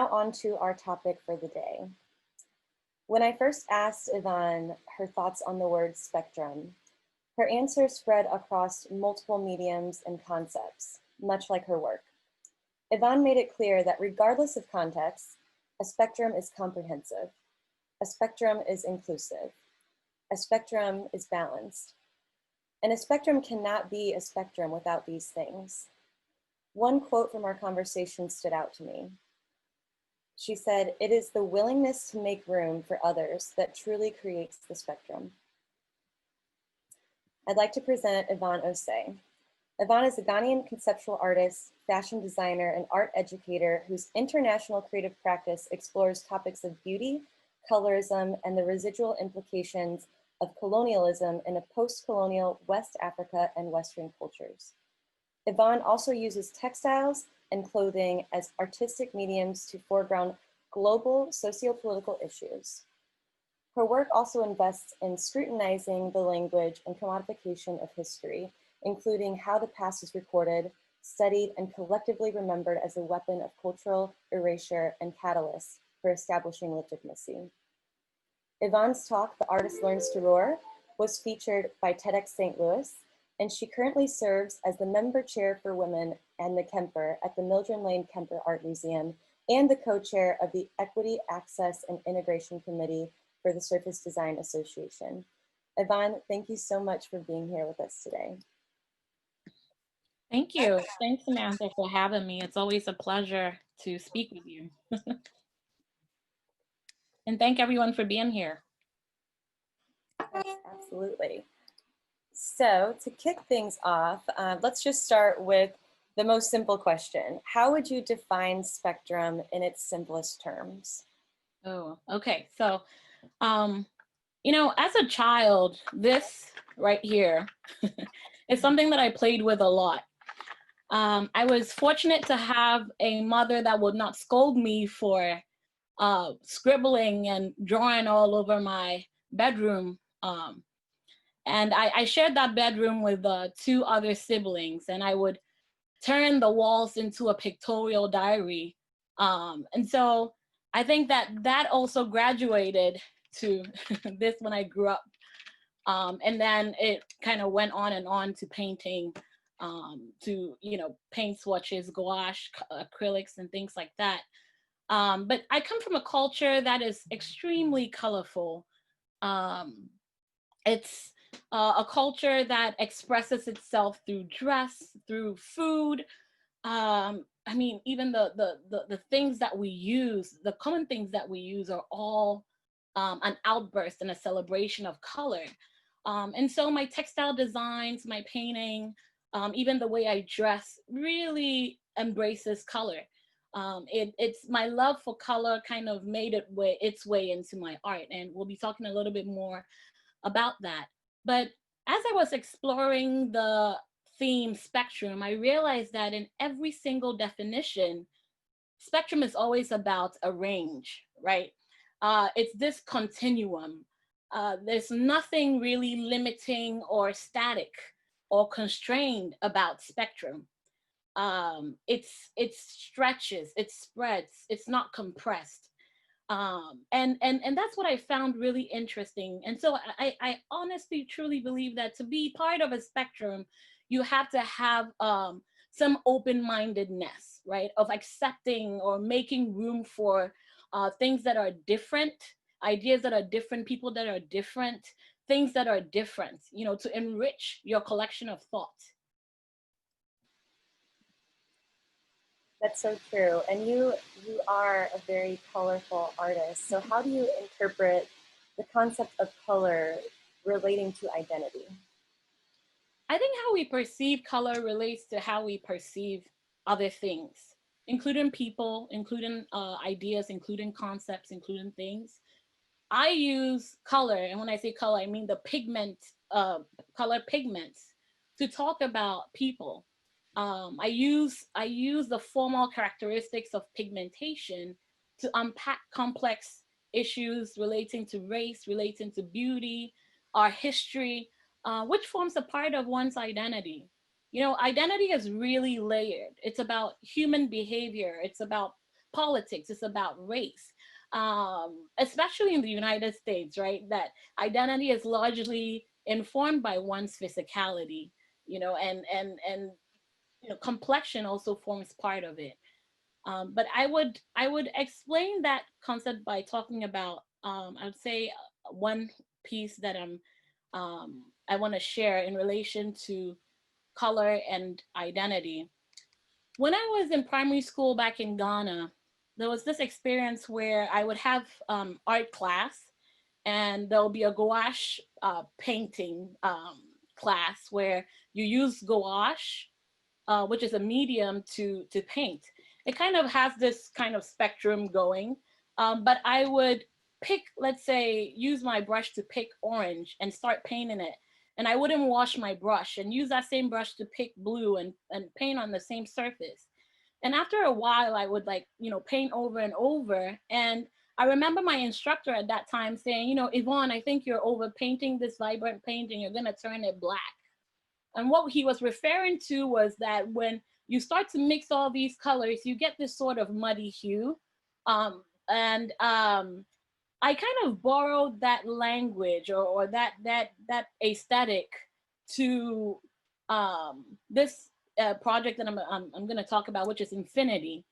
now on to our topic for the day. When I first asked Yvonne her thoughts on the word spectrum, her answer spread across multiple mediums and concepts, much like her work. Yvonne made it clear that regardless of context, a spectrum is comprehensive, a spectrum is inclusive, a spectrum is balanced, and a spectrum cannot be a spectrum without these things. One quote from our conversation stood out to me. She said, "It is the willingness to make room for others that truly creates the spectrum." I'd like to present Yvonne Osei. Yvonne is a Ghanaian conceptual artist, fashion designer, and art educator whose international creative practice explores topics of beauty, colorism, and the residual implications of colonialism in a post-colonial West Africa and Western cultures. Yvonne also uses textiles and clothing as artistic mediums to foreground global socio-political issues. Her work also invests in scrutinizing the language and commodification of history, including how the past is recorded, studied, and collectively remembered as a weapon of cultural erasure and catalyst for establishing legitimacy. Yvonne's talk, "The Artist Learns to Roar," was featured by TEDx St. Louis, and she currently serves as the member chair for women and the Kemper at the Mildred Lane Kemper Art Museum and the co-chair of the Equity, Access, and Integration Committee for the Surface Design Association. Yvonne, thank you so much for being here with us today. Thank you. Thanks, Samantha, for having me. It's always a pleasure to speak with you. And thank everyone for being here. Absolutely. So to kick things off, let's just start with the most simple question. How would you define spectrum in its simplest terms? Oh, okay. So, you know, as a child, this right here is something that I played with a lot. I was fortunate to have a mother that would not scold me for scribbling and drawing all over my bedroom. And I shared that bedroom with 2 other siblings, and I would turn the walls into a pictorial diary. And so I think that also graduated to this when I grew up. And then it kind of went on and on to painting, to, you know, paint swatches, gouache, acrylics, and things like that. But I come from a culture that is extremely colorful. It's a culture that expresses itself through dress, through food. I mean, even the things that we use, the common things that we use are all an outburst and a celebration of color. And so my textile designs, my painting, even the way I dress really embraces color. It's my love for color kind of made its way into my art, and we'll be talking a little bit more about that. But as I was exploring the theme spectrum, I realized that in every single definition, spectrum is always about a range, right? It's this continuum. There's nothing really limiting or static or constrained about spectrum. It stretches, it spreads, it's not compressed. And that's what I found really interesting. And so I honestly truly believe that to be part of a spectrum, you have to have some open-mindedness, right, of accepting or making room for things that are different, ideas that are different, people that are different, things that are different, you know, to enrich your collection of thought. That's so true. And you are a very colorful artist. So how do you interpret the concept of color relating to identity? I think how we perceive color relates to how we perceive other things, including people, including ideas, including concepts, including things. I use color, and when I say color, I mean the pigment, color pigments, to talk about people. I use the formal characteristics of pigmentation to unpack complex issues relating to race, relating to beauty, our history, which forms a part of one's identity. You know, identity is really layered. It's about human behavior. It's about politics, it's about race, especially in the United States, right? That identity is largely informed by one's physicality, you know, and you know, complexion also forms part of it. But I would explain that concept by talking about I would say one piece that I want to share in relation to color and identity. When I was in primary school back in Ghana, there was this experience where I would have art class, and there'll be a gouache painting class where you use gouache, which is a medium to paint. It kind of has this kind of spectrum going, but I would pick, let's say, use my brush to pick orange and start painting it. And I wouldn't wash my brush and use that same brush to pick blue and paint on the same surface. And after a while, I would, like, you know, paint over and over. And I remember my instructor at that time saying, you know, Yvonne, I think you're over painting this vibrant painting. You're going to turn it black. And what he was referring to was that when you start to mix all these colors, you get this sort of muddy hue. I kind of borrowed that language or that aesthetic to this project that I'm going to talk about, which is Infinity.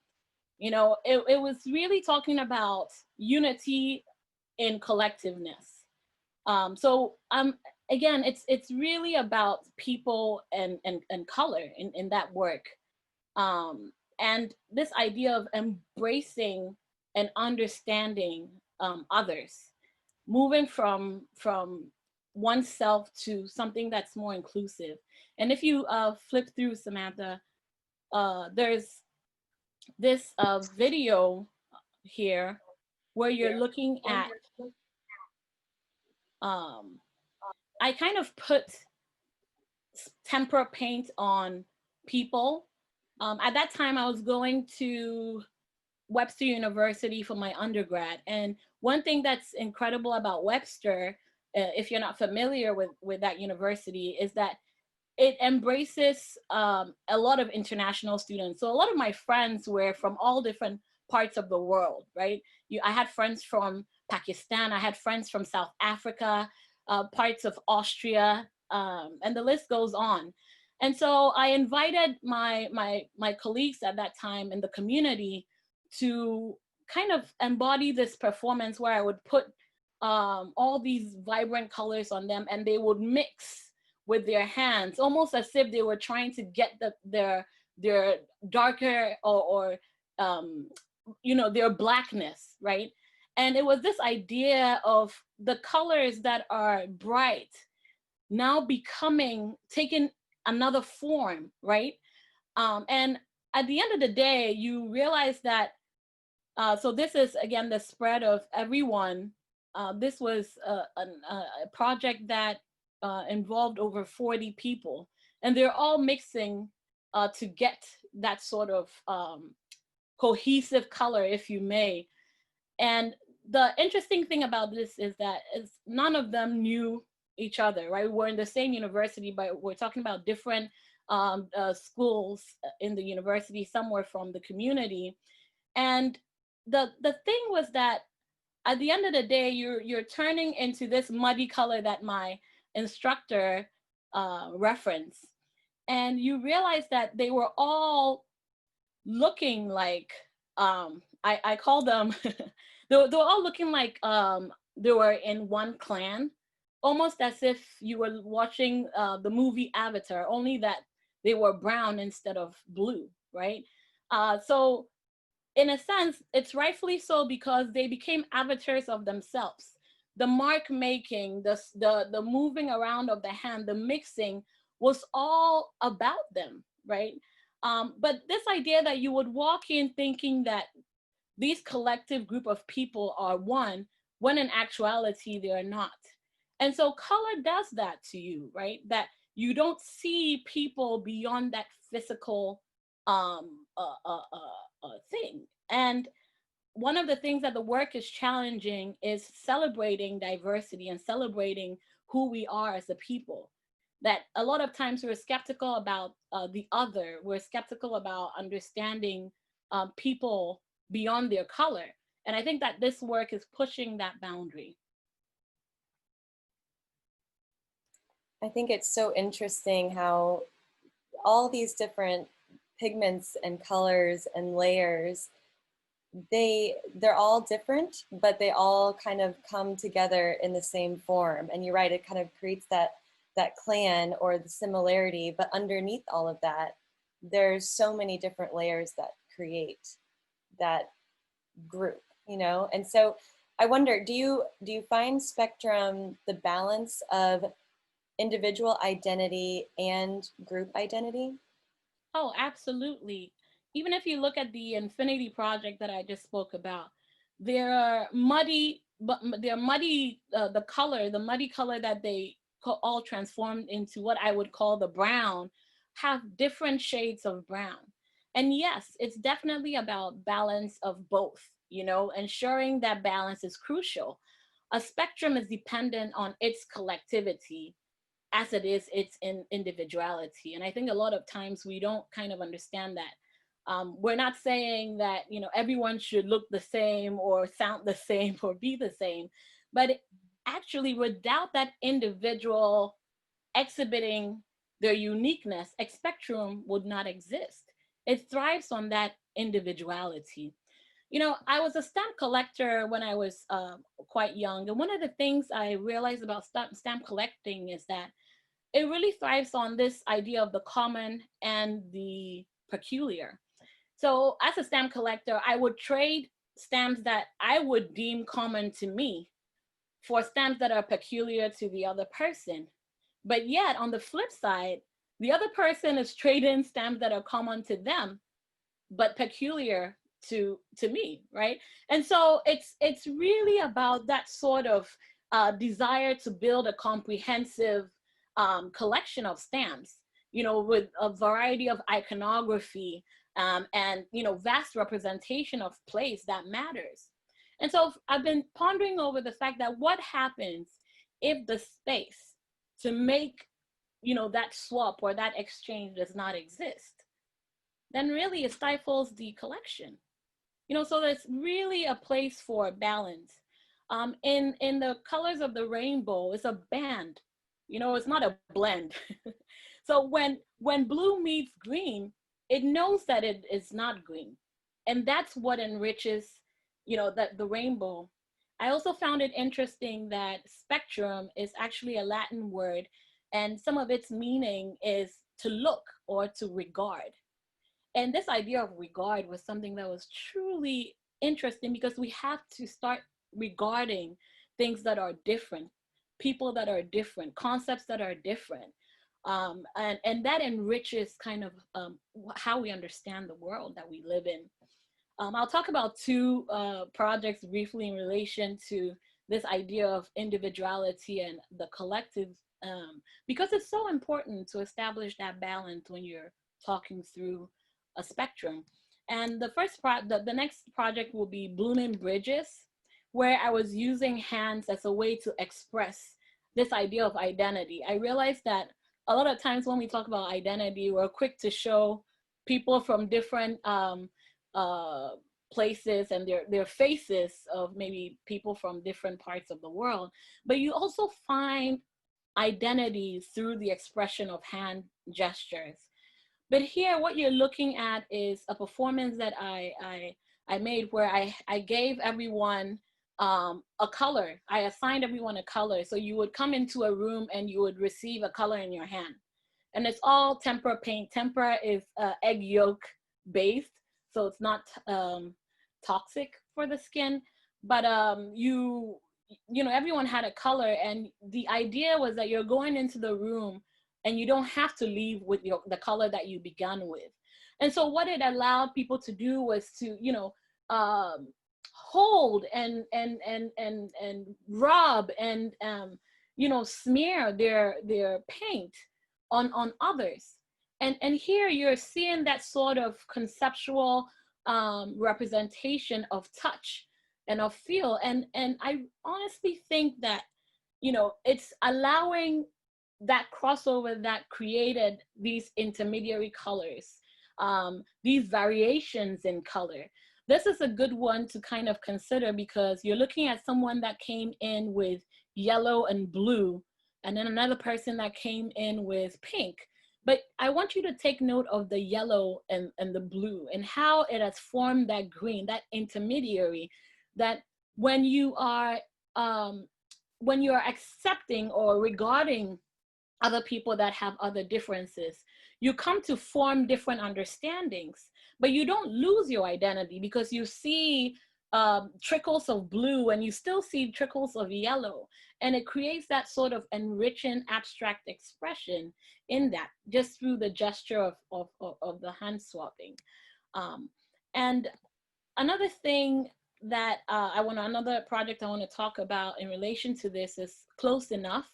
You know, it was really talking about unity in collectiveness. So again, it's really about people and color in that work. And this idea of embracing and understanding others, moving from oneself to something that's more inclusive. And if you flip through, Samantha, there's this video here where you're looking at, I kind of put tempera paint on people. At that time, I was going to Webster University for my undergrad. And one thing that's incredible about Webster, if you're not familiar with that university, is that it embraces a lot of international students. So a lot of my friends were from all different parts of the world, right? I had friends from Pakistan, I had friends from South Africa, parts of Austria, and the list goes on. And so I invited my colleagues at that time in the community to kind of embody this performance where I would put all these vibrant colors on them, and they would mix with their hands, almost as if they were trying to get their darker or you know, their blackness, right? And it was this idea of the colors that are bright now taking another form, right? And at the end of the day, you realize that, so this is, again, the spread of everyone. This was a project that involved over 40 people, and they're all mixing to get that sort of cohesive color, if you may. And the interesting thing about this is that none of them knew each other, right? We're in the same university, but we're talking about different schools in the university. Some were from the community. And the thing was that at the end of the day, you're turning into this muddy color that my instructor referenced. And you realize that they were all looking like, I call them, they were all looking like they were in one clan, almost as if you were watching the movie Avatar, only that they were brown instead of blue, right? So in a sense, it's rightfully so, because they became avatars of themselves. The mark making, the moving around of the hand, the mixing was all about them, right? But this idea that you would walk in thinking that these collective group of people are one, when in actuality they are not. And so color does that to you, right? That you don't see people beyond that physical thing. And one of the things that the work is challenging is celebrating diversity and celebrating who we are as a people. That a lot of times we're skeptical about the other. We're skeptical about understanding people beyond their color. And I think that this work is pushing that boundary. I think it's so interesting how all these different pigments and colors and layers, they're all different, but they all kind of come together in the same form. And you're right, it kind of creates that clan or the similarity, but underneath all of that, there's so many different layers that create that group, you know? And so I wonder, do you find spectrum the balance of individual identity and group identity? Oh, absolutely. Even if you look at the Infinity Project that I just spoke about, there are muddy, but they're muddy, the muddy color that they all transformed into what I would call the brown, have different shades of brown. And yes, it's definitely about balance of both, you know, ensuring that balance is crucial. A spectrum is dependent on its collectivity as it is its individuality. And I think a lot of times we don't kind of understand that. We're not saying that, you know, everyone should look the same or sound the same or be the same, but actually without that individual exhibiting their uniqueness, a spectrum would not exist. It thrives on that individuality. You know, I was a stamp collector when I was quite young. And one of the things I realized about stamp collecting is that it really thrives on this idea of the common and the peculiar. So as a stamp collector, I would trade stamps that I would deem common to me for stamps that are peculiar to the other person. But yet on the flip side, the other person is trading stamps that are common to them, but peculiar to me, right? And so it's really about that sort of desire to build a comprehensive collection of stamps, you know, with a variety of iconography and, you know, vast representation of place that matters. And so I've been pondering over the fact that what happens if the space to make, you know, that swap or that exchange does not exist? Then really it stifles the collection. You know, so there's really a place for balance. In the colors of the rainbow, it's a band. You know, it's not a blend. So when blue meets green, it knows that it is not green, and that's what enriches, you know, that the rainbow. I also found it interesting that spectrum is actually a Latin word, and some of its meaning is to look or to regard. And this idea of regard was something that was truly interesting because we have to start regarding things that are different, people that are different, concepts that are different. And that enriches kind of how we understand the world that we live in. I'll talk about two projects briefly in relation to this idea of individuality and the collective, because it's so important to establish that balance when you're talking through a spectrum. And the next project will be Blooming Bridges, where I was using hands as a way to express this idea of identity. I realized that a lot of times when we talk about identity, we're quick to show people from different places and their faces of maybe people from different parts of the world. But you also find identities through the expression of hand gestures. But here, what you're looking at is a performance that I made where I gave everyone a color. I assigned everyone a color. So you would come into a room and you would receive a color in your hand. And it's all tempera paint. Tempera is egg yolk based, so it's not toxic for the skin. But you know, everyone had a color, and the idea was that you're going into the room and you don't have to leave with the color that you began with. And so what it allowed people to do was to, you know, hold and rub and you know, smear their paint on others. And here you're seeing that sort of conceptual representation of touch and of feel. And I honestly think that, you know, it's allowing that crossover that created these intermediary colors, these variations in color. this is a good one to kind of consider, because you're looking at someone that came in with yellow and blue, and then another person that came in with pink. But I want you to take note of the yellow and the blue, and how it has formed that green, that intermediary, that when you are accepting or regarding other people that have other differences, you come to form different understandings, but you don't lose your identity, because you see trickles of blue and you still see trickles of yellow, and it creates that sort of enriching abstract expression in that, just through the gesture of the hand swapping. And another thing that another project I want to talk about in relation to this is Close Enough.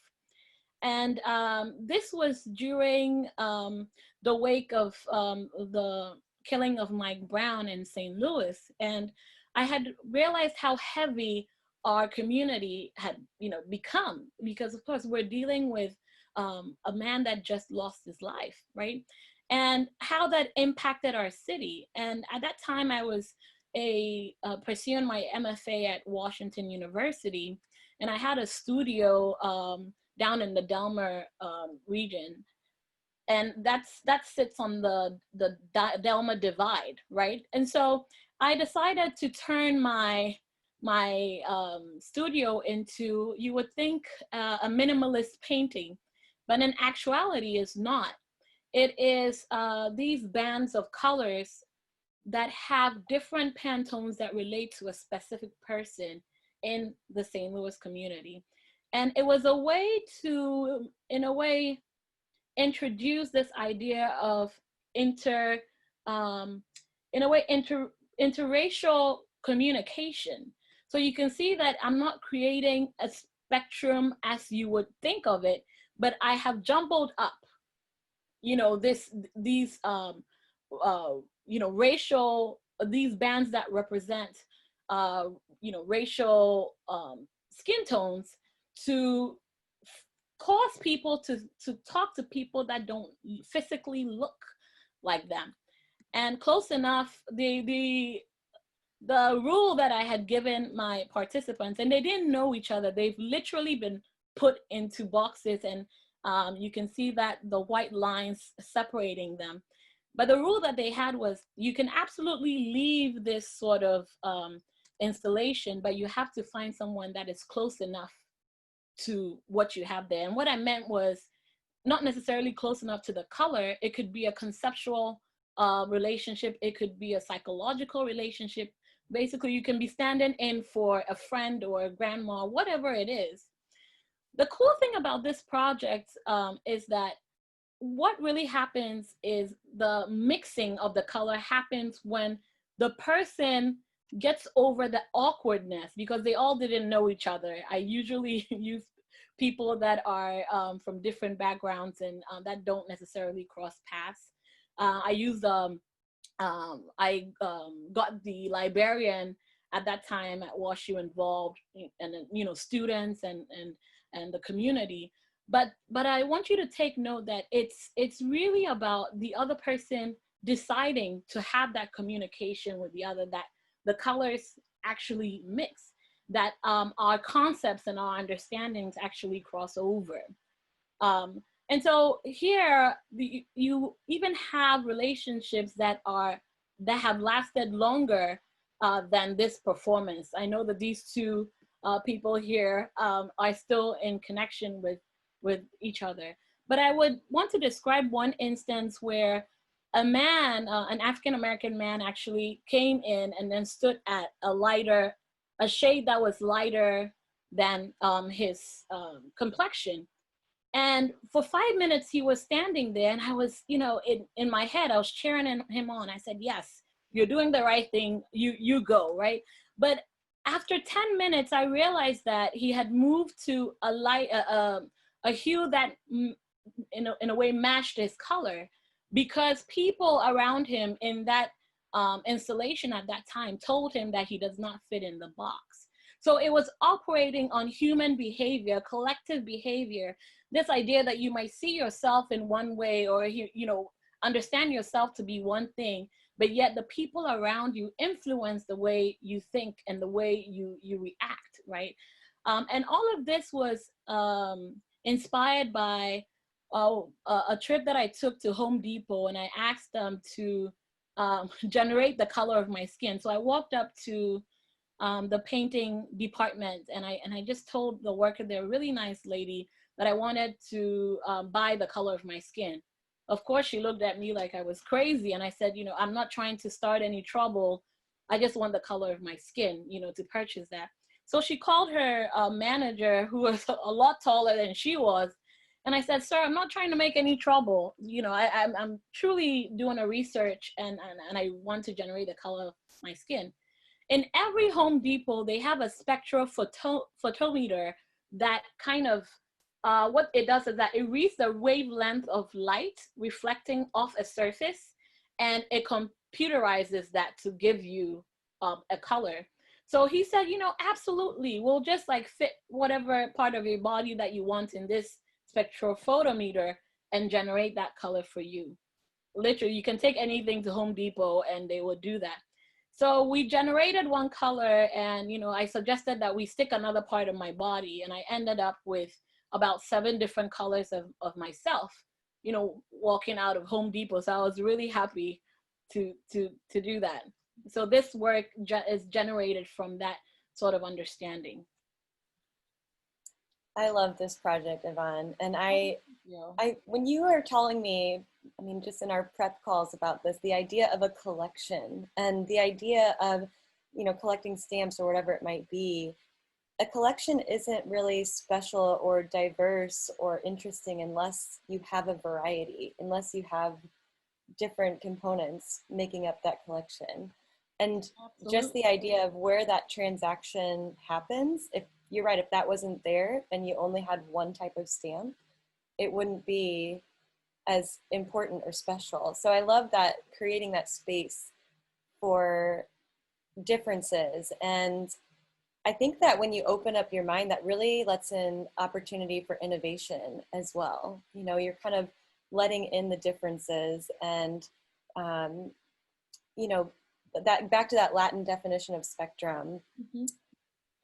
And this was during the wake of the killing of Mike Brown in St. Louis. And I had realized how heavy our community had, become, because of course we're dealing with a man that just lost his life, right? And how that impacted our city. And at that time I was pursuing my MFA at Washington University, and I had a studio down in the Delmer region, and that sits on the Delmer Divide, right? And so I decided to turn my studio into, you would think, a minimalist painting, but in actuality it's not. It is these bands of colors that have different Pantones that relate to a specific person in the St. Louis community. And it was a way to, in a way, introduce this idea of interracial communication. So you can see that I'm not creating a spectrum as you would think of it, but I have jumbled up, these bands that represent, racial skin tones, to cause people to talk to people that don't physically look like them. And Close Enough, the rule that I had given my participants, and they didn't know each other, they've literally been put into boxes, and you can see that the white lines separating them. But the rule that they had was, you can absolutely leave this sort of installation, but you have to find someone that is close enough to what you have there. And what I meant was not necessarily close enough to the color. It could be a conceptual relationship. It could be a psychological relationship. Basically, you can be standing in for a friend or a grandma, whatever it is. The cool thing about this project is that what really happens is the mixing of the color happens when the person gets over the awkwardness, because they all didn't know each other. I usually use people that are from different backgrounds and that don't necessarily cross paths. I got the librarian at that time at WashU involved, and students and the community. But I want you to take note that it's really about the other person deciding to have that communication with the other, that the colors actually mix, that our concepts and our understandings actually cross over. And so here, you even have relationships that have lasted longer than this performance. I know that these two people here are still in connection with each other. But I would want to describe one instance where a man, an African-American man, actually came in and then stood at a shade that was lighter than his complexion. And for 5 minutes he was standing there, and I was, in my head, I was cheering him on. I said, yes, you're doing the right thing, you go, right? But after 10 minutes, I realized that he had moved to a hue that in a way matched his color, because people around him in that installation at that time told him that he does not fit in the box. So it was operating on human behavior, collective behavior, this idea that you might see yourself in one way, or understand yourself to be one thing, but yet the people around you influence the way you think and the way you react, right? And all of this was inspired by a trip that I took to Home Depot, and I asked them to generate the color of my skin. So I walked up to the painting department, and I just told the worker there, a really nice lady, that I wanted to buy the color of my skin. Of course, she looked at me like I was crazy, and I said, you know, I'm not trying to start any trouble. I just want the color of my skin, you know, to purchase that. So she called her manager, who was a lot taller than she was, and I said, sir, I'm not trying to make any trouble. You know, I'm truly doing a research, and I want to generate the color of my skin. In every Home Depot, they have a spectral photometer that kind of, what it does is that it reads the wavelength of light reflecting off a surface, and it computerizes that to give you a color. So he said, you know, absolutely, we'll just like fit whatever part of your body that you want in this spectral photometer and generate that color for you. Literally, you can take anything to Home Depot and they will do that. So we generated one color, and, you know, I suggested that we stick another part of my body, and I ended up with about 7 different colors of myself, you know, walking out of Home Depot. So I was really happy to do that. So this work is generated from that sort of understanding. I love this project, Yvonne. And Yeah. when you were telling me, I mean, just in our prep calls about this, the idea of a collection and the idea of, you know, collecting stamps or whatever it might be, a collection isn't really special or diverse or interesting unless you have a variety, unless you have different components making up that collection. And just the idea of where that transaction happens, if you're right, if that wasn't there and you only had one type of stamp, it wouldn't be as important or special. So I love that, creating that space for differences. And I think that when you open up your mind, that really lets in opportunity for innovation as well. You know, you're kind of letting in the differences, and you know, that back to that Latin definition of spectrum,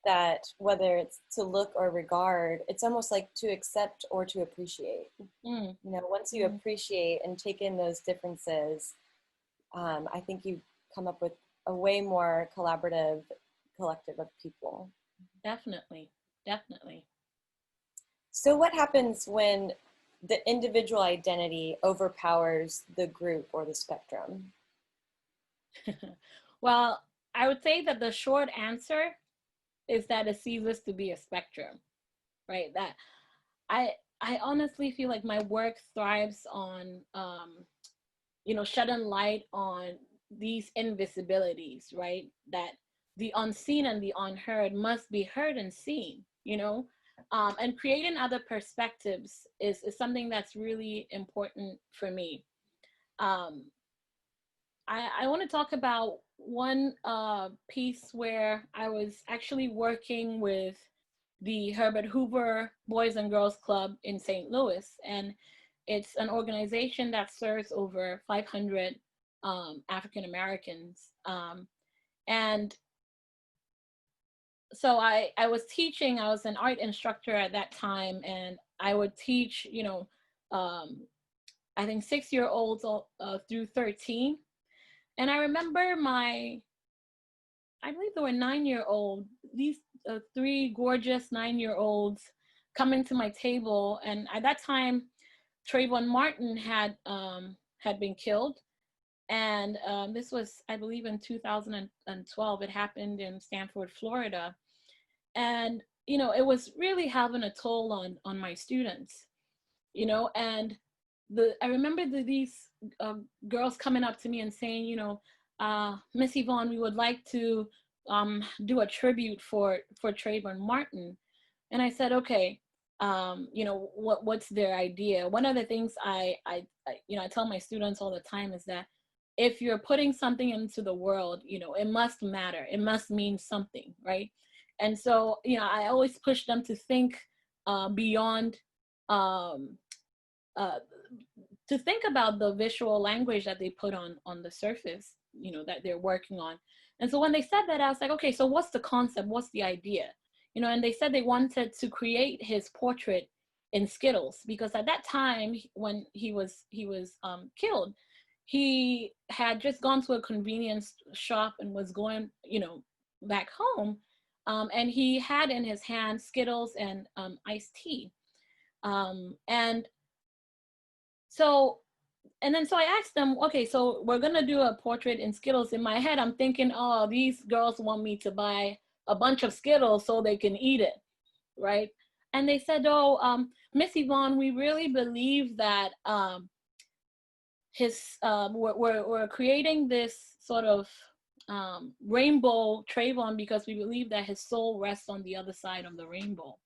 that whether it's to look or regard, it's almost like to accept or to appreciate. You know, once you appreciate and take in those differences, I think you come up with a way more collaborative collective of people. Definitely, definitely. So what happens when the individual identity overpowers the group or the spectrum? Well, I would say that the short answer is that it ceases to be a spectrum, right? That I honestly feel like my work thrives on, you know, shedding light on these invisibilities, right? That the unseen and the unheard must be heard and seen, you know? And creating other perspectives is something that's really important for me. I want to talk about one piece where I was actually working with the Herbert Hoover Boys and Girls Club in St. Louis. And it's an organization that serves over 500 African Americans. And so I was teaching, I was an art instructor at that time, and I would teach, you know, I think 6-year-olds through 13. And I remember I believe there were 9-year-old, these 3 gorgeous 9-year-olds coming to my table. And at that time, Trayvon Martin had been killed. And this was, I believe, in 2012. It happened in Stanford, Florida. And, you know, it was really having a toll on my students, you know. And I remember these girls coming up to me and saying, you know, Miss Yvonne, we would like to do a tribute for Trayvon Martin. And I said, okay, you know, what's their idea? One of the things I you know, I tell my students all the time is that if you're putting something into the world, you know, it must matter. It must mean something, right? And so, you know, I always push them to think beyond, to think about the visual language that they put on the surface. you know, that they're working on. And so when they said that, I was like, okay, so what's the concept? What's the idea? You know, and they said they wanted to create his portrait in Skittles, because at that time when he was killed, he had just gone to a convenience shop and was going, you know, back home, and he had in his hand Skittles and iced tea, and so. And then so I asked them, okay, so we're gonna do a portrait in Skittles. In my head, I'm thinking, oh, these girls want me to buy a bunch of Skittles so they can eat it, right? And they said, oh, Miss Yvonne, we really believe that we're creating this sort of rainbow Trayvon because we believe that his soul rests on the other side of the rainbow.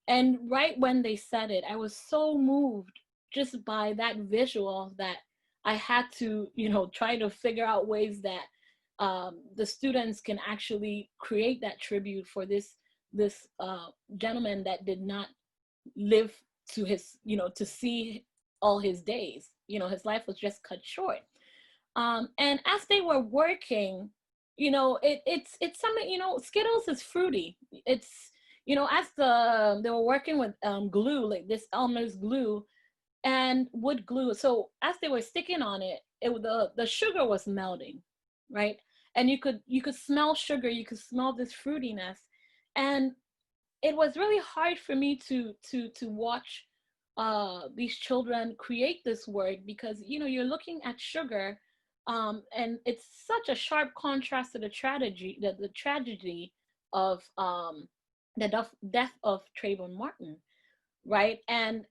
And right when they said it, I was so moved just by that visual that I had to, you know, try to figure out ways that the students can actually create that tribute for this gentleman that did not live to his, you know, to see all his days. You know, his life was just cut short. And as they were working, you know, it's something, you know, Skittles is fruity. It's, you know, as they were working with glue, like this Elmer's glue and wood glue. So as they were sticking on it, the sugar was melting, right? And you could smell sugar, you could smell this fruitiness. And it was really hard for me to watch these children create this word, because, you know, you're looking at sugar, and it's such a sharp contrast to the tragedy of the death of Trayvon Martin, right? And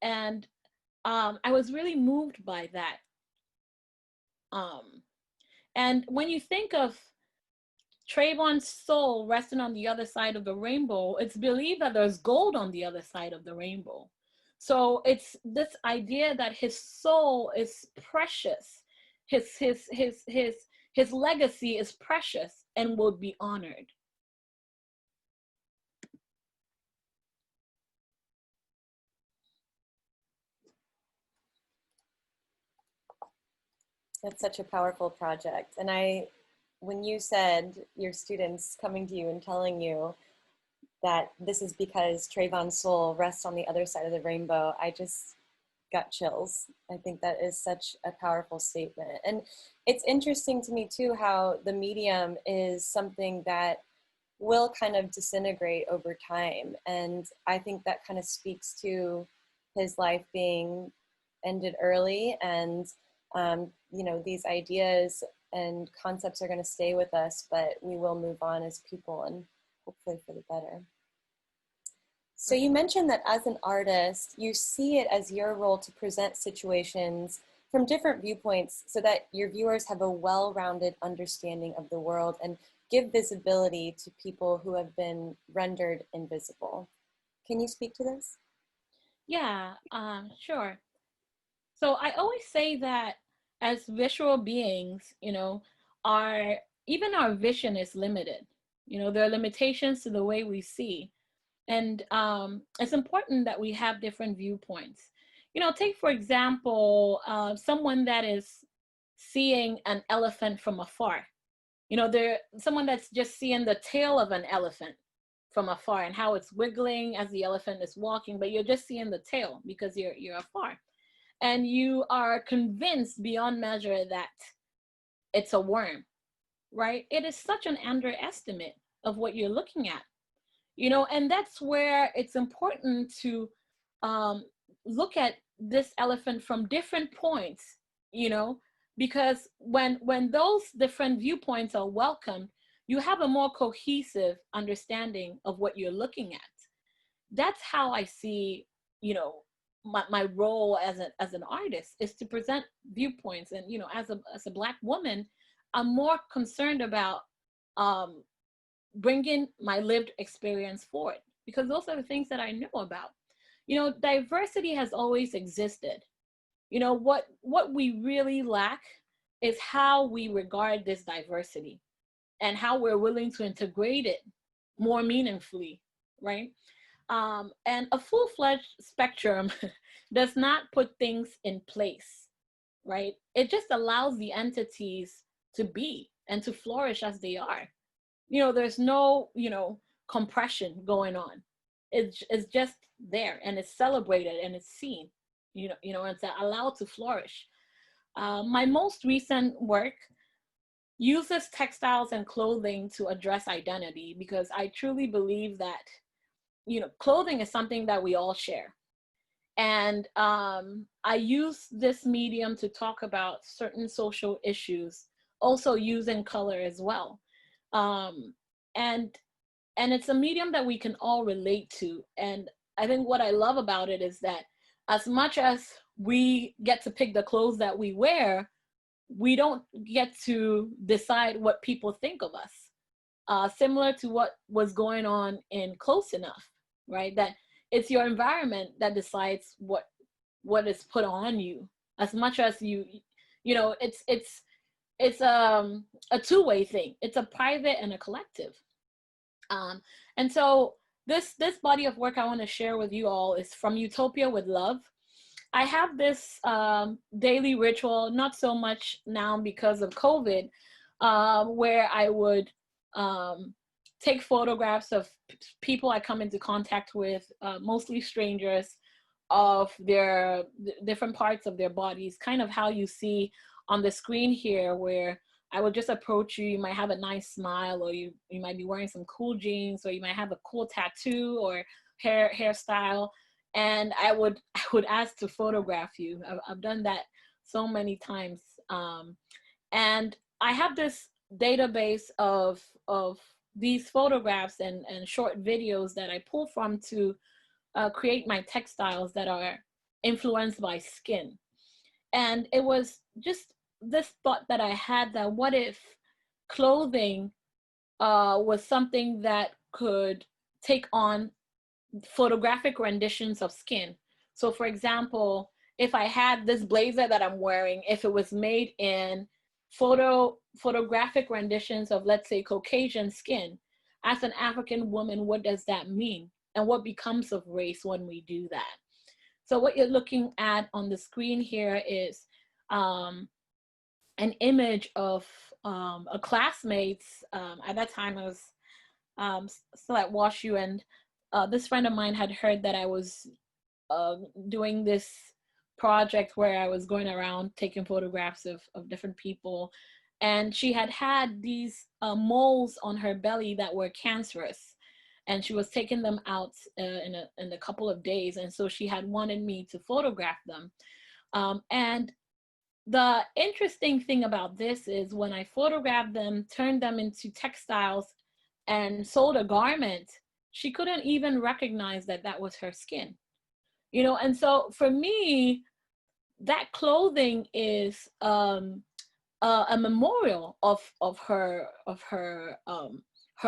I was really moved by that. And when you think of Trayvon's soul resting on the other side of the rainbow, it's believed that there's gold on the other side of the rainbow. So it's this idea that his soul is precious, his legacy is precious and will be honored. That's such a powerful project. And when you said your students coming to you and telling you that this is because Trayvon's soul rests on the other side of the rainbow, I just got chills. I think that is such a powerful statement. And it's interesting to me too, how the medium is something that will kind of disintegrate over time. And I think that kind of speaks to his life being ended early, and you know, these ideas and concepts are going to stay with us, but we will move on as people, and hopefully for the better. So you mentioned that as an artist, you see it as your role to present situations from different viewpoints so that your viewers have a well-rounded understanding of the world and give visibility to people who have been rendered invisible. Can you speak to this? Yeah, sure. So I always say that as visual beings, you know, even our vision is limited. You know, there are limitations to the way we see. And it's important that we have different viewpoints. You know, take for example, someone that is seeing an elephant from afar. You know, someone that's just seeing the tail of an elephant from afar and how it's wiggling as the elephant is walking, but you're just seeing the tail because you're afar. And you are convinced beyond measure that it's a worm, right? It is such an underestimate of what you're looking at, you know, and that's where it's important to look at this elephant from different points, you know, because when those different viewpoints are welcomed, you have a more cohesive understanding of what you're looking at. That's how I see, you know, my role as an artist is to present viewpoints. And, you know, as a Black woman, I'm more concerned about bringing my lived experience forward, because those are the things that I know about. You know, diversity has always existed. You know, what we really lack is how we regard this diversity and how we're willing to integrate it more meaningfully, right? And a full-fledged spectrum does not put things in place, right? It just allows the entities be and to flourish as they are. You know, there's no, you know, compression going on. It's just there, and it's celebrated and it's seen, you know, it's allowed to flourish. My most recent work uses textiles and clothing to address identity, because I truly believe that, you know, clothing is something that we all share. And I use this medium to talk about certain social issues, also using color as well. Um, and and it's a medium that we can all relate to. And I think what I love about it is that as much as we get to pick the clothes that we wear, we don't get to decide what people think of us. Similar to what was going on in Close Enough, right? That it's your environment that decides what is put on you, as much as you know, it's a two-way thing. It's a private and a collective. And so this body of work I want to share with you all is from Utopia with Love. I have this daily ritual, not so much now because of COVID, where I would take photographs of people I come into contact with, mostly strangers, of their different parts of their bodies, kind of how you see on the screen here, where I would just approach you. You might have a nice smile, or you might be wearing some cool jeans, or you might have a cool tattoo or hairstyle, and I would ask to photograph you. I've done that so many times, and I have this database of these photographs and short videos that I pull from to create my textiles that are influenced by skin. And it was just this thought that I had, that what if clothing was something that could take on photographic renditions of skin. So for example, if I had this blazer that I'm wearing, if it was made in photographic renditions of, let's say, Caucasian skin, as an African woman, what does that mean? And what becomes of race when we do that? So what you're looking at on the screen here is an image of a classmate's. At that time, I was still at WashU, and this friend of mine had heard that I was doing this project where I was going around taking photographs of different people. And she had these moles on her belly that were cancerous. And she was taking them out in a couple of days. And so she had wanted me to photograph them. And the interesting thing about this is, when I photographed them, turned them into textiles, and sold a garment, she couldn't even recognize that that was her skin. You know, and so for me, that clothing is a memorial of her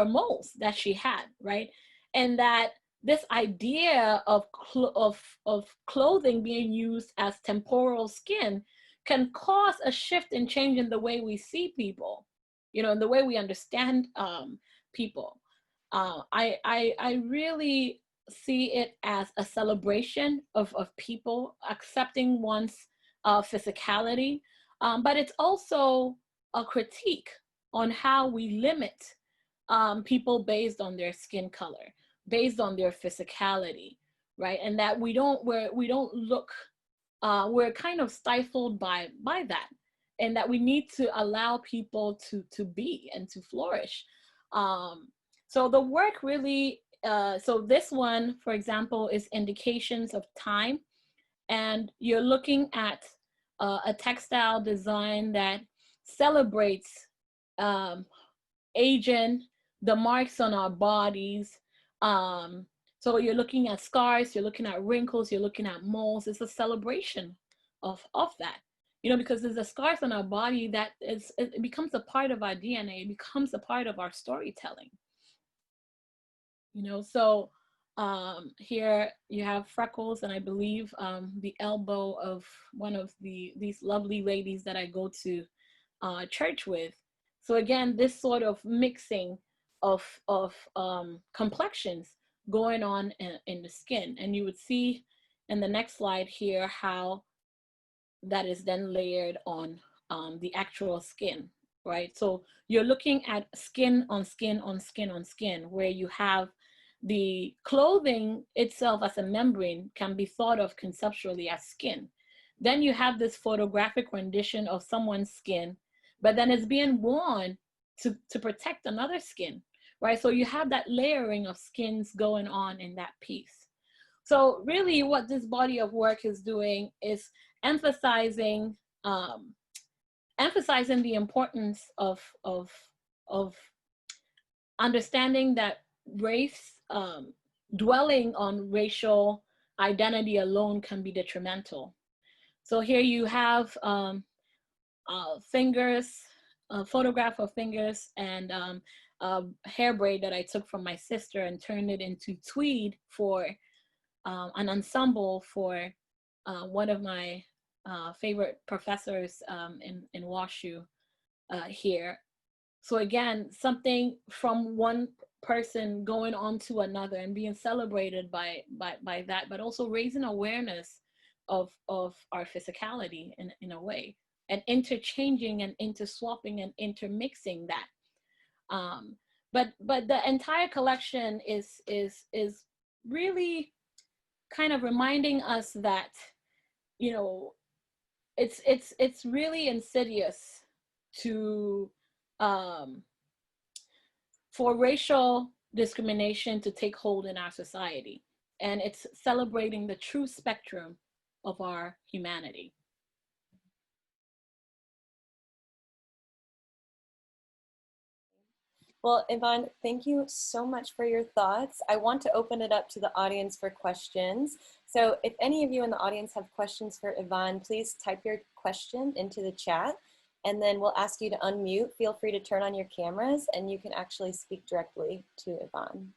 moles that she had, right? And that this idea of clothing being used as temporal skin can cause a shift and change in the way we see people, you know, in the way we understand people. I really see it as a celebration of people accepting one's physicality, but it's also a critique on how we limit people based on their skin color, based on their physicality, right? And that we don't look, we're kind of stifled by that, and that we need to allow people to be and to flourish. So the work really, so this one, for example, is Indications of Time. And you're looking at a textile design that celebrates aging, the marks on our bodies. So you're looking at scars, you're looking at wrinkles, you're looking at moles. It's a celebration of that. You know, because there's the scars on our body that it becomes a part of our DNA, it becomes a part of our storytelling. You know, so here you have freckles, and I believe the elbow of one of these lovely ladies that I go to church with. So again, this sort of mixing of complexions going on in the skin. And you would see in the next slide here how that is then layered on the actual skin, right? So you're looking at skin on skin on skin on skin, where you have the clothing itself as a membrane can be thought of conceptually as skin. Then you have this photographic rendition of someone's skin, but then it's being worn to protect another skin, right? So you have that layering of skins going on in that piece. So really what this body of work is doing is emphasizing emphasizing the importance of understanding that race, dwelling on racial identity alone can be detrimental. So here you have fingers, a photograph of fingers, and a hair braid that I took from my sister and turned it into tweed for an ensemble for one of my favorite professors in WashU here. So again, something from one person going on to another and being celebrated by that, but also raising awareness of our physicality in a way, and interchanging and interswapping and intermixing that. But the entire collection is really kind of reminding us that, you know, it's really insidious to for racial discrimination to take hold in our society, and it's celebrating the true spectrum of our humanity. Well, Yvonne, thank you so much for your thoughts. I want to open it up to the audience for questions. So if any of you in the audience have questions for Yvonne, please type your question into the chat, and then we'll ask you to unmute. Feel free to turn on your cameras and you can actually speak directly to Yvonne.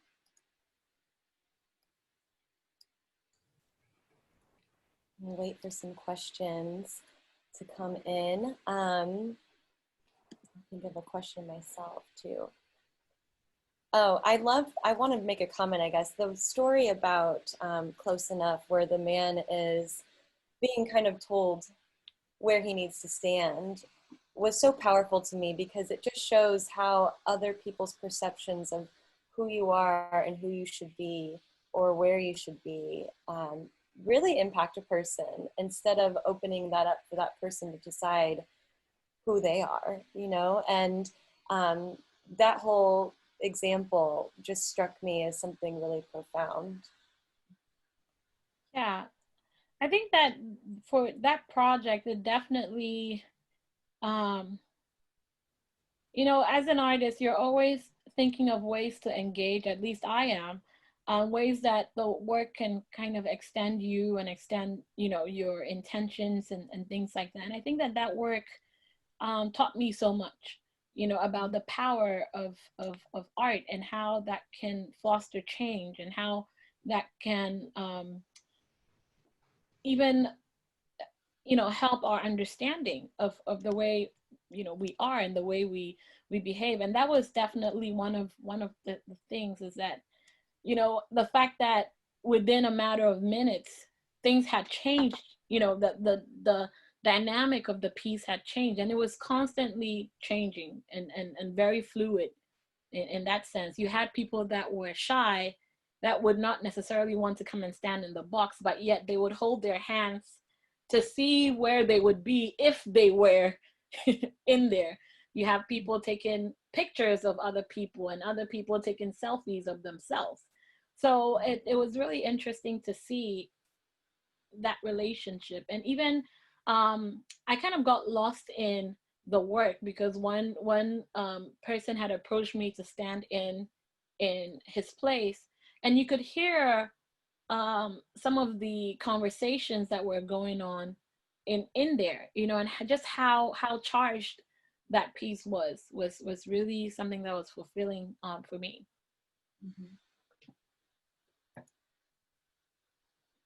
We'll wait for some questions to come in. I think of a question myself too. Oh, I want to make a comment, I guess. The story about Close Enough, where the man is being kind of told where he needs to stand, was so powerful to me, because it just shows how other people's perceptions of who you are and who you should be or where you should be really impact a person, instead of opening that up for that person to decide who they are, you know? And that whole example just struck me as something really profound. Yeah, I think that for that project, it definitely, you know, as an artist, you're always thinking of ways to engage, at least I am, ways that the work can kind of extend you and extend, you know, your intentions and things like that. And I think that that work taught me so much, you know, about the power of art and how that can foster change, and how that can even, you know, help our understanding of the way, you know, we are and the way we behave. And that was definitely one of the things, is that, you know, the fact that within a matter of minutes things had changed, you know, the dynamic of the piece had changed, and it was constantly changing and very fluid in that sense. You had people that were shy, that would not necessarily want to come and stand in the box, but yet they would hold their hands to see where they would be if they were in there. You have people taking pictures of other people, and other people taking selfies of themselves. So it was really interesting to see that relationship. And even I kind of got lost in the work, because one person had approached me to stand in his place, and you could hear some of the conversations that were going on in there, you know, and just how charged that piece was really something that was fulfilling for me. Mm-hmm.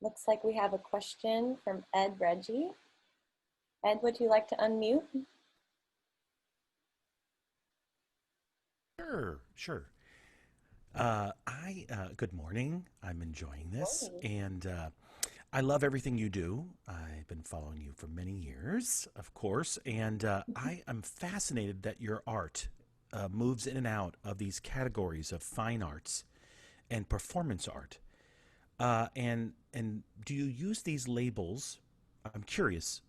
Looks like we have a question from Ed Reggie. Ed, would you like to unmute? Sure. Good morning. I'm enjoying this, and I love everything you do. I've been following you for many years, of course, and I am fascinated that your art moves in and out of these categories of fine arts and performance art. And do you use these labels? I'm curious.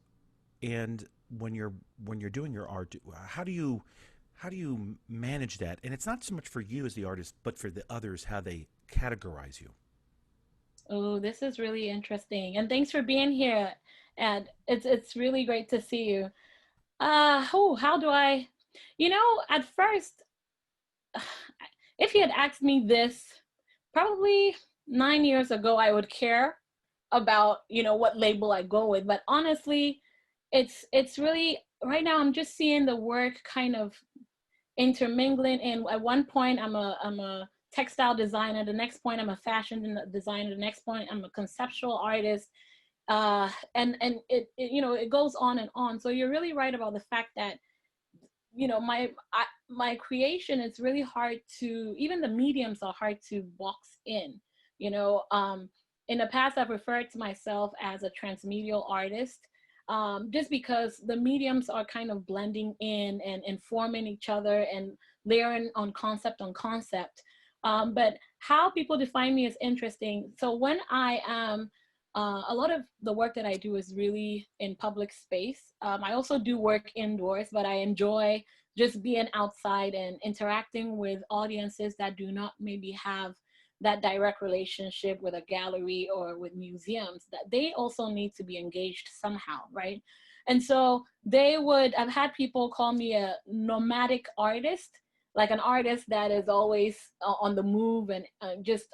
And when you're doing your art, how do you manage that? And it's not so much for you as the artist, but for the others, how they categorize you. Oh, this is really interesting. And thanks for being here. And it's really great to see you. How do I, at first, if you had asked me this probably 9 years ago, I would care about, what label I go with. But honestly, it's really right now I'm just seeing the work kind of intermingling. And at one point I'm a textile designer, the next point I'm a fashion designer, the next point I'm a conceptual artist, and it goes on and on. So you're really right about the fact that my creation is really hard to, even the mediums are hard to box in. you know um in the past I've referred to myself as a transmedial artist, just because the mediums are kind of blending in and informing each other and layering on concept. But how people define me is interesting. So when I am a lot of the work that I do is really in public space. I also do work indoors, but I enjoy just being outside and interacting with audiences that do not maybe have that direct relationship with a gallery or with museums, that they also need to be engaged somehow, right? And so I've had people call me a nomadic artist, like an artist that is always on the move and just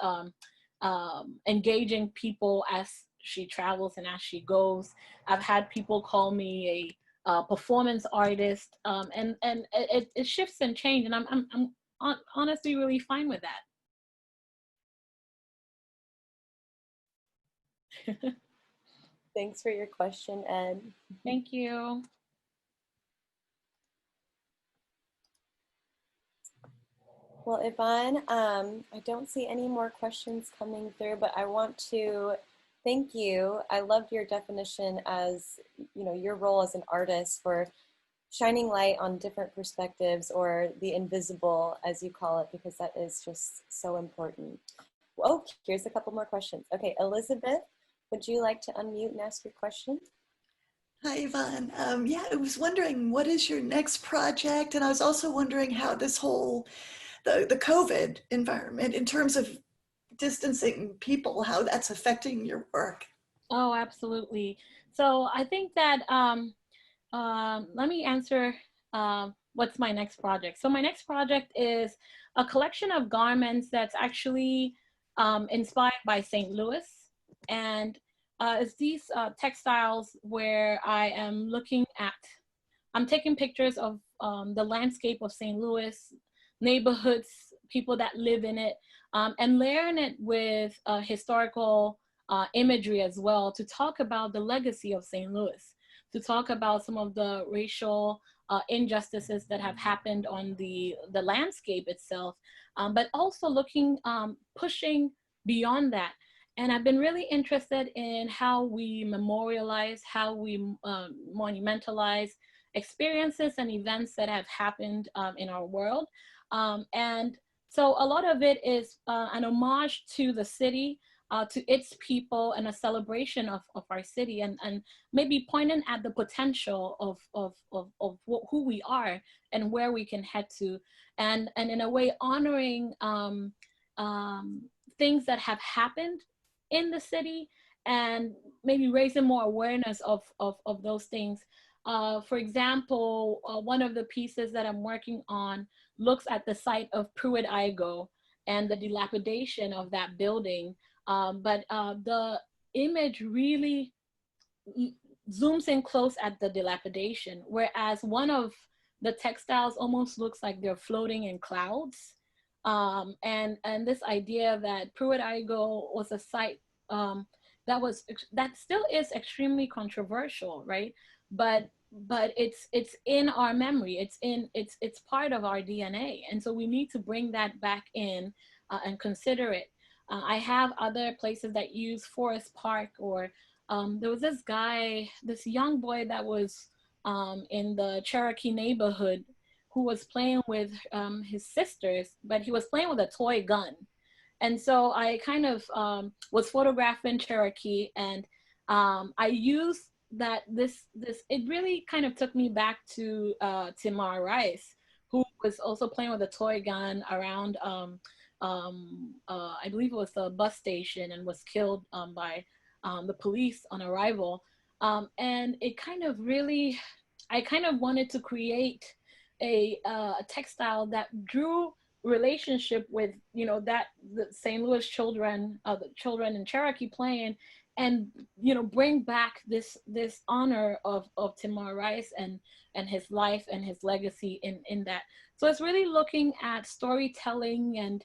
engaging people as she travels and as she goes. I've had people call me a performance artist, and it shifts and changes, and I'm honestly really fine with that. Thanks for your question, Ed. Thank you. Well, Yvonne, I don't see any more questions coming through, but I want to thank you. I loved your definition as, your role as an artist for shining light on different perspectives, or the invisible, as you call it, because that is just so important. Oh, here's a couple more questions. Okay, Elizabeth, would you like to unmute and ask your question? Hi, Yvonne. Yeah, I was wondering, what is your next project? And I was also wondering how this whole, the COVID environment, in terms of distancing people, how that's affecting your work. Oh, absolutely. So I think that let me answer what's my next project. So my next project is a collection of garments that's actually inspired by St. Louis. And it's these textiles where I'm taking pictures of the landscape of St. Louis, neighborhoods, people that live in it, and layering it with historical imagery as well, to talk about the legacy of St. Louis, to talk about some of the racial injustices that have happened on the landscape itself, but also pushing beyond that. And I've been really interested in how we memorialize, how we monumentalize experiences and events that have happened in our world. And so a lot of it is an homage to the city, to its people, and a celebration of our city, and maybe pointing at the potential of who we are and where we can head to, and in a way honoring things that have happened in the city, and maybe raising more awareness of those things. For example, one of the pieces that I'm working on looks at the site of Pruitt-Igoe and the dilapidation of that building. But the image really zooms in close at the dilapidation, whereas one of the textiles almost looks like they're floating in clouds. And this idea that Pruitt-Igoe was a site that still is extremely controversial, right? But it's in our memory. It's part of our DNA, and so we need to bring that back in and consider it. I have other places that use Forest Park, or there was this guy, this young boy that was in the Cherokee neighborhood who was playing with his sisters, but he was playing with a toy gun. And so I kind of was photographing Cherokee, and I used that it really kind of took me back to Tamar Rice, who was also playing with a toy gun around I believe it was the bus station, and was killed by the police on arrival. And it kind of really, I kind of wanted to create a textile that drew relationship with, you know, that the St. Louis children, the children in Cherokee playing, and, you know, bring back this honor of Tamar Rice and his life and his legacy in that. So it's really looking at storytelling and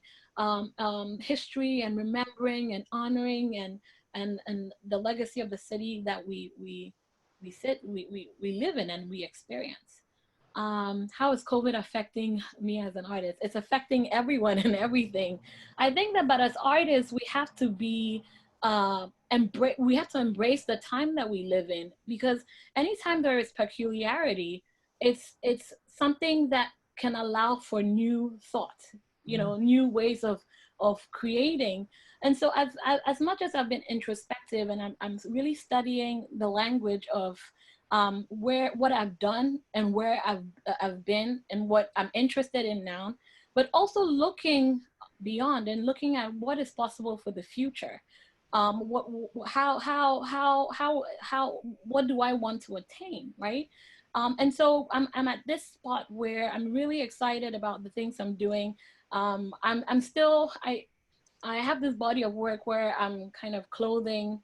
history, and remembering and honoring and the legacy of the city that we live in and we experience. How is COVID affecting me as an artist? It's affecting everyone and everything. I think that, but as artists, we have to be we have to embrace the time that we live in, because anytime there is peculiarity, it's something that can allow for new thought, you know, new ways of creating. And so as much as I've been introspective, and I'm really studying the language of what I've done and where I've been and what I'm interested in now, but also looking beyond and looking at what is possible for the future. What do I want to attain, right? And so I'm at this spot where I'm really excited about the things I'm doing. I'm still, I have this body of work where I'm kind of clothing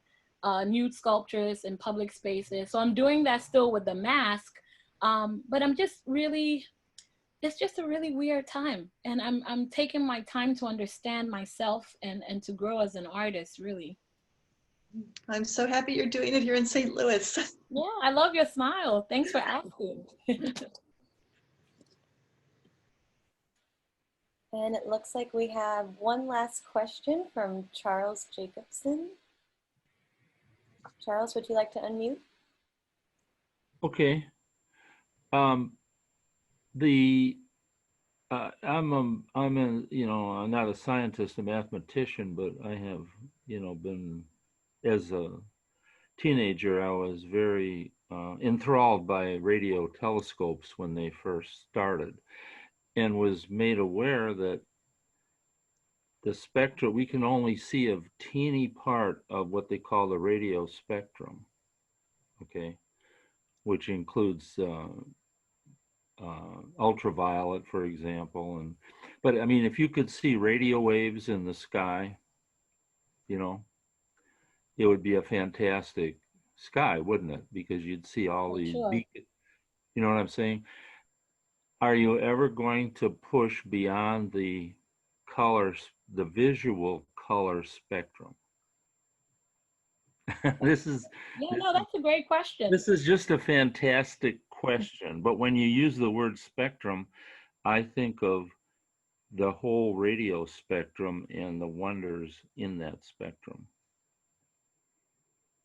nude sculptures in public spaces. So I'm doing that still with the mask, but I'm just really, it's just a really weird time. And I'm taking my time to understand myself and to grow as an artist, really. I'm so happy you're doing it here in St. Louis. Yeah, I love your smile. Thanks for asking. And it looks like we have one last question from Charles Jacobson. Charles, would you like to unmute? Okay. I'm not a scientist, a mathematician, but I have, been, as a teenager, I was very enthralled by radio telescopes when they first started, and was made aware that the spectra, we can only see a teeny part of what they call the radio spectrum, okay, which includes ultraviolet, for example. But I mean, if you could see radio waves in the sky, it would be a fantastic sky, wouldn't it? Because you'd see all these beacons. You know what I'm saying? Are you ever going to push beyond the colors, the visual color spectrum? That's a great question. This is just a fantastic question. But when you use the word spectrum, I think of the whole radio spectrum and the wonders in that spectrum.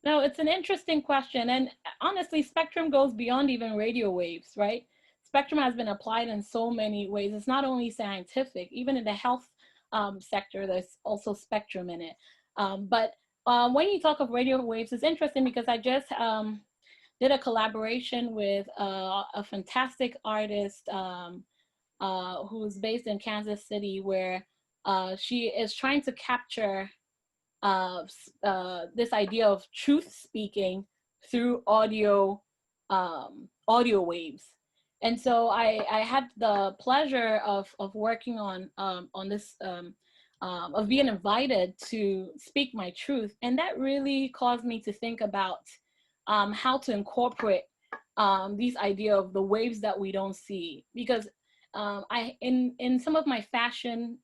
No, it's an interesting question. And honestly, spectrum goes beyond even radio waves, right? Spectrum has been applied in so many ways. It's not only scientific, even in the health sector, there's also spectrum in it. But when you talk of radio waves, it's interesting because I just did a collaboration with a fantastic artist who's based in Kansas City, where she is trying to capture this idea of truth speaking through audio waves. And so I had the pleasure of working on this, of being invited to speak my truth. And that really caused me to think about how to incorporate these idea of the waves that we don't see. Because in some of my fashion,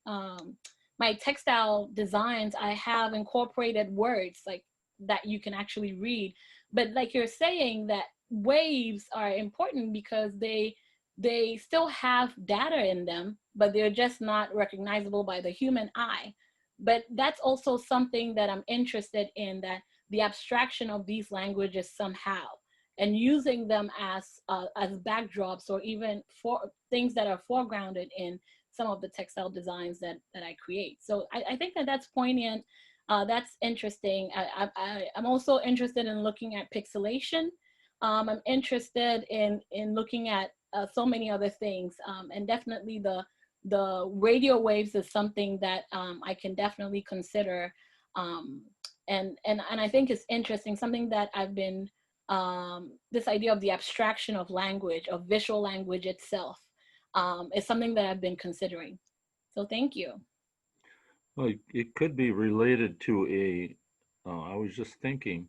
my textile designs, I have incorporated words like that you can actually read. But like you're saying, that waves are important because they still have data in them, but they're just not recognizable by the human eye. But that's also something that I'm interested in, that the abstraction of these languages somehow, and using them as backdrops, or even for things that are foregrounded in some of the textile designs that I create. So I think that that's poignant. That's interesting. I'm also interested in looking at pixelation. I'm interested in looking at so many other things, and definitely the radio waves is something that I can definitely consider. And I think it's interesting, something that I've been, this idea of the abstraction of language, of visual language itself, is something that I've been considering. So thank you. Well, it could be related to I was just thinking,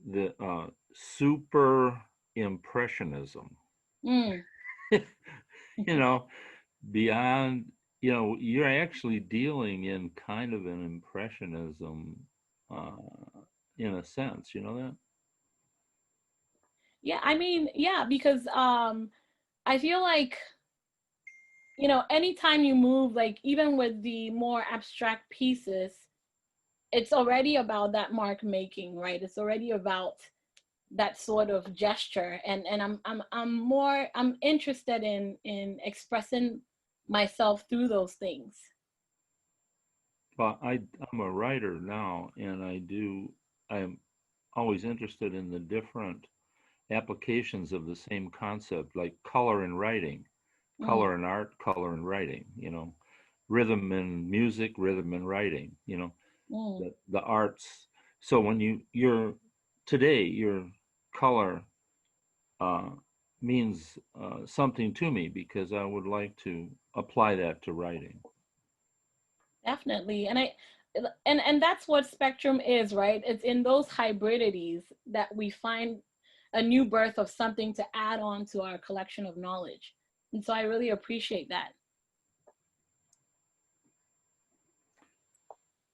the super impressionism, Mm. you know, beyond, you're actually dealing in kind of an impressionism, in a sense, you know that? Yeah, I mean, yeah, because I feel like, anytime you move, like even with the more abstract pieces, it's already about that mark making, right? It's already about that sort of gesture, and I'm interested in expressing myself through those things. Well, I'm a writer now, and I'm always interested in the different applications of the same concept, like color in writing, Mm, color in art, color in writing, rhythm in music, rhythm in writing, mm. the arts. So when today, your color uh, means something to me, because I would like to apply that to writing. Definitely. And that's what spectrum is, right? It's in those hybridities that we find a new birth of something to add on to our collection of knowledge. And so I really appreciate that.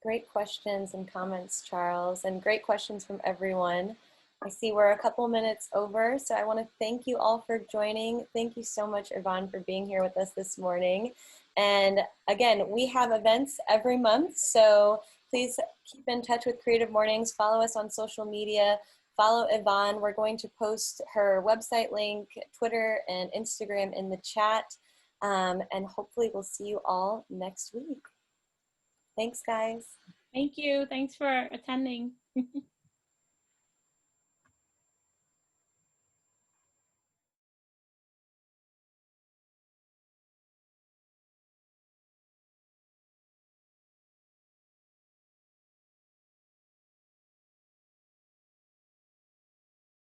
Great questions and comments, Charles, and great questions from everyone. I see we're a couple minutes over, so I want to thank you all for joining. Thank you so much, Yvonne, for being here with us this morning. And again, we have events every month, so please keep in touch with Creative Mornings. Follow us on social media. Follow Yvonne. We're going to post her website link, Twitter, and Instagram in the chat. And hopefully we'll see you all next week. Thanks, guys. Thank you. Thanks for attending.